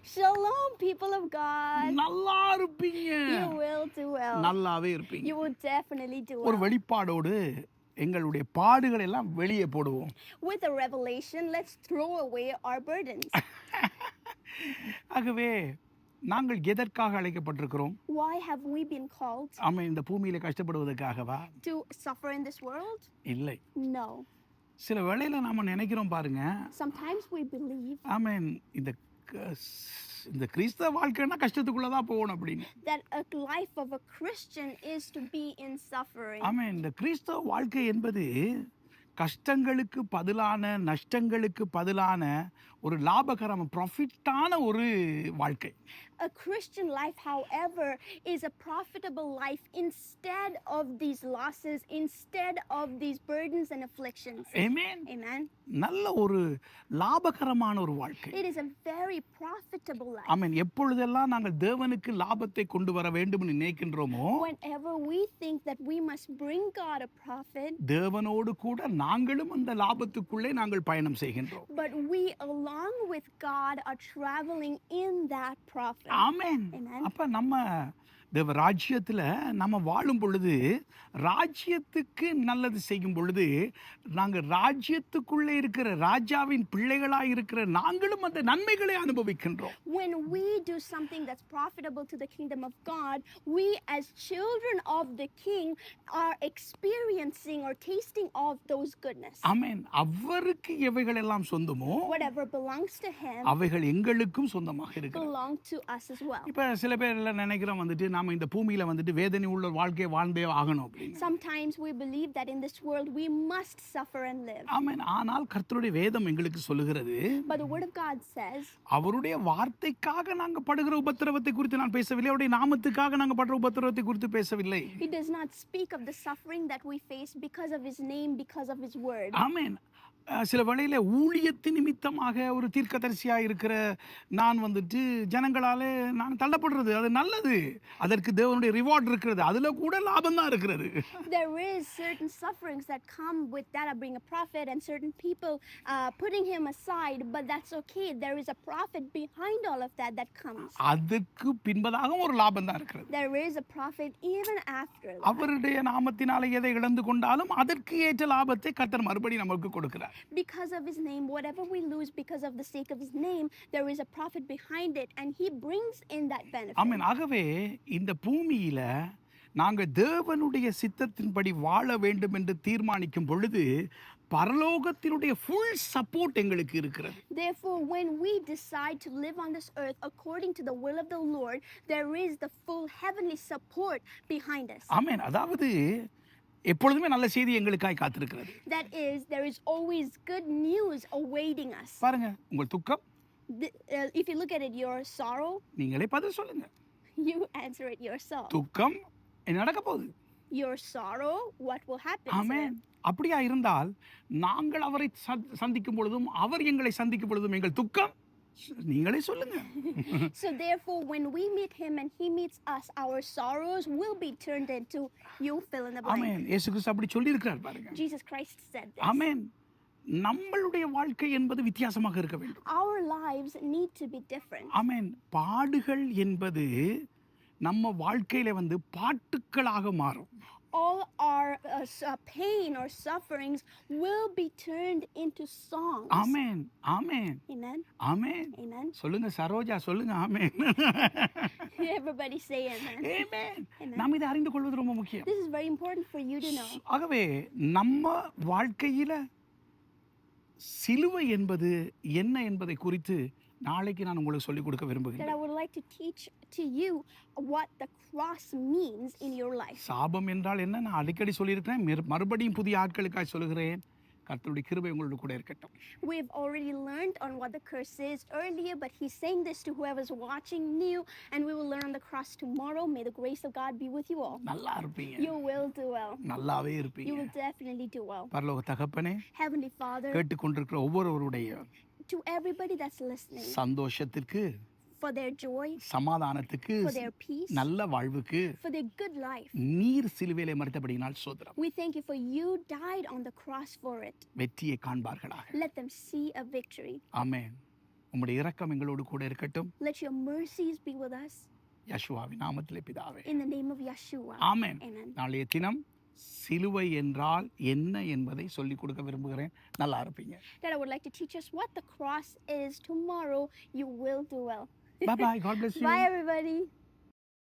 Shalom, people of God. நல்லா இருப்பீங்க. You will do well. நல்லாவே இருப்பீங்க. You will definitely do ஒரு well. வெளிப்பாடோடு எங்களுடைய பாடுகளை எல்லாம் வெளியே போடுவோம். With a revelation, let's throw away our burdens. ஆகவே நாங்கள் எதற்காக அழைக்கப்பட்டிருக்கிறோம்? Why have we been called? ஆமென். இந்த பூமியில கஷ்டப்படுவதற்காகவா? To suffer in this world? இல்லை. No. சில வேளையில நாம நினைக்கிறோம் பாருங்க. Sometimes we believe ஆமென். இந்த கிறிஸ்தவ வாழ்க்கைன்னா கஷ்டத்துக்குள்ள தான் போகணும் அப்படின்னு. that a life of a Christian is to be in suffering. ஆமென். இந்த கிறிஸ்தவ வாழ்க்கை என்பது கஷ்டங்களுக்கு பதிலான, நஷ்டங்களுக்கு பதிலான ஒரு லாபகரமான ப்ராஃபிட்டான ஒரு வாழ்க்கை. A Christian life, however, is a profitable life instead of these losses, instead of these burdens and afflictions. Amen. Amen. நல்ல ஒரு லாபகரமான ஒரு வாழ்க்கை. It is a very profitable life. ஆமென். எப்பொழுதெல்லாம் நாங்கள் தேவனுக்கு லாபத்தை கொண்டு வர வேண்டும் என்று நினைக்கின்றோமோ, Whenever we think that we must bring God a profit, தேவனோடு கூட நாங்களும் அந்த லாபத்துக்குள்ளே நாங்கள் பயணம் செய்கின்றோம். but we along with God are traveling in that profit. Amen. Amen. அப்ப நம்ம தேவ ராஜ்யத்தில் நம்ம வாழும் பொழுது, ராஜ்யத்துக்கு நல்லது செய்யும் பொழுது, நாங்கள் ராஜ்யத்துக்குள்ளே இருக்கிற ராஜாவின் பிள்ளைகளாக இருக்கிற நாங்களும் அந்த நன்மைகளை அனுபவிக்கின்றோம். When we do something that's profitable to the kingdom of God, we as children of the King are experiencing or tasting of those goodness. ஆமென். அவருக்கு எவைகள் எல்லாம் சொந்தமோ, Whatever belongs to Him அவைகள் எங்களுக்கும் சொந்தமாக இருக்கிறது. belong to us as well. இப்ப சில பேர் எல்லாம் நினைக்கிறோம் வந்துட்டு நாம இந்த பூமியில வந்துட்டு வேதனை உள்ள வாழ்க்கையை வாழ்ந்தே ஆகணும் அப்படின்னு. Sometimes we believe that in this world we must suffer and live. ஆமென். ஆனால் கர்த்தருடைய வேதம் எங்களுக்கு சொல்லுகிறது, But the word of God says, அவருடைய வார்த்தைக்காக நாங்க படுகிற உபத்திரவத்தை குறித்து நான் பேசவில்லை, அவருடைய நாமத்துக்காக நாங்க படுற உபத்திரவத்தை குறித்து பேசவில்லை. He does not speak of the suffering that we face because of His name, because of His word. ஆமென். சில வேளையில ஊழியத்தின் நிமித்தமாக ஒரு தீர்க்கதரிசியாக இருக்கிற நான் வந்துட்டு ஜனங்களாலே நான் தள்ளப்படுறது அது நல்லது, அதற்கு தேவனுடைய ரிவார்ட் இருக்கிறது, அதுல கூட லாபம் தான் இருக்கிறது. There is certain sufferings that come with that of being a prophet and certain people putting him aside, but that's okay. There is a profit behind all of that that comes. அதுக்கு பின்பதாக ஒரு லாபம் தான் இருக்கிறது. There is a profit even after that. அவருடைய நாமத்தினாலே எதை இழந்து கொண்டாலும் அதற்கு ஏற்ற லாபத்தை கர்த்தர் மறுபடி நமக்கு கொடுக்கிறார். Because of His name, whatever we lose because of the sake of His name, there is a profit behind it, and He brings in that benefit. ஆமென். ஆகவே இந்த பூமியில நாங்கள் தேவனுடைய சித்தத்தின்படி வாழ வேண்டும் என்று தீர்மானிக்கும் பொழுது பரலோகத்தினுடைய ஃபுல் சப்போர்ட் எங்களுக்கு இருக்கிறது. Therefore, when we decide to live on this earth according to the will of the Lord, there is the full heavenly support behind us. ஆமென். அதாவது எப்பொழுதுமே நல்ல செய்தி எங்களுக்காய் காத்திருக்கிறது. That is, there is always good news awaiting us. பாருங்க, உங்கள் துக்கம் If you look at it, your sorrow, நீங்களே பதில் சொல்லுங்க. you answer it yourself. துக்கம் என்ன நடக்க போகுது? Your sorrow, what will happen? ஆமென். அப்படியா இருந்தால் நாங்கள் அவரை சந்திக்கும் பொழுதும் அவர் எங்களை சந்திக்கும் பொழுதும் எங்கள் துக்கம் நீங்களே சொல்லுங்க. So therefore, when we meet Him and He meets us, our sorrows will be turned into, you fill in the blank. ஆமென். இயேசு கிறிஸ்து அப்படி சொல்லி இருக்கிறார் பாருங்க. Jesus Christ said this. ஆமென். நம்மளுடைய வாழ்க்கை என்பது வித்தியாசமாக இருக்க வேண்டும். Our lives need to be different. ஆமென். பாடுகள் என்பது நம்ம வாழ்க்கையில வந்து பாட்டுக்களாக மாறும். All our pain or sufferings will be turned into songs. Amen. Amen. Amen. Amen. Amen. சொல்லுங்க சரோஜா, சொல்லுங்க ஆமென். Everybody say amen. ஆமென். நாம் இதை அறிந்து கொள்வது ரொம்ப முக்கியம். This is very important for you to know. ஆகவே நம்ம வாழ்க்கையில சிலுவை என்பது என்ன என்பதை குறித்து நாளைக்கு நான் உங்களுக்கு சொல்லிக் கொடுக்க That விரும்புகிறேன். I would like to teach to you what the cross means in your life. சாபம் என்றால் என்ன நான் அடிக்கடி சொல்லியிருக்கிறேன், மறுபடியும் புதிய ஆட்களுக்காக சொல்லுகிறேன். கர்த்தருடைய கிருபை உங்களோட கூட இருக்கட்டும். We've already learned on what the curse is earlier, but He's saying this to whoever's watching new, and we will learn on the cross tomorrow. May the grace of God be with you all. நல்லா இருப்பீங்க. You will do well. நல்லாவே You இருப்பீங்க. will definitely do well. பரலோக தகப்பனே, Heavenly Father, கேட்டுக்கொண்டிருக்கிற ஒவ்வொருவருடைய to everybody that's listening, சந்தோஷத்திற்கு, for their joy, சமாதானத்துக்கு, for their peace, நல்ல வாழ்வுக்கு for their good life, நீர் சிலுவையிலே மரித்தபடியினால் ஸ்தோத்திரம். we thank you for you died on the cross for it. வெற்றியை காண்பார்களாக. Let them see a victory. ஆமென். உம்முடைய இரக்கம் எங்களோடு கூட இருக்கட்டும். Let your mercies be with us. யெஷுவாவின் நாமத்திலே பிதாவே. In the name of Yeshua. Amen. Amen. நாளைய தினம் சிலுவை என்றால் என்ன என்பதை சொல்லிக் கொடுக்க விரும்புகிறேன். நல்லா இருப்பீங்க. That I would like to teach us what the cross is. Tomorrow you will do well. Bye bye. God bless you. Bye everybody.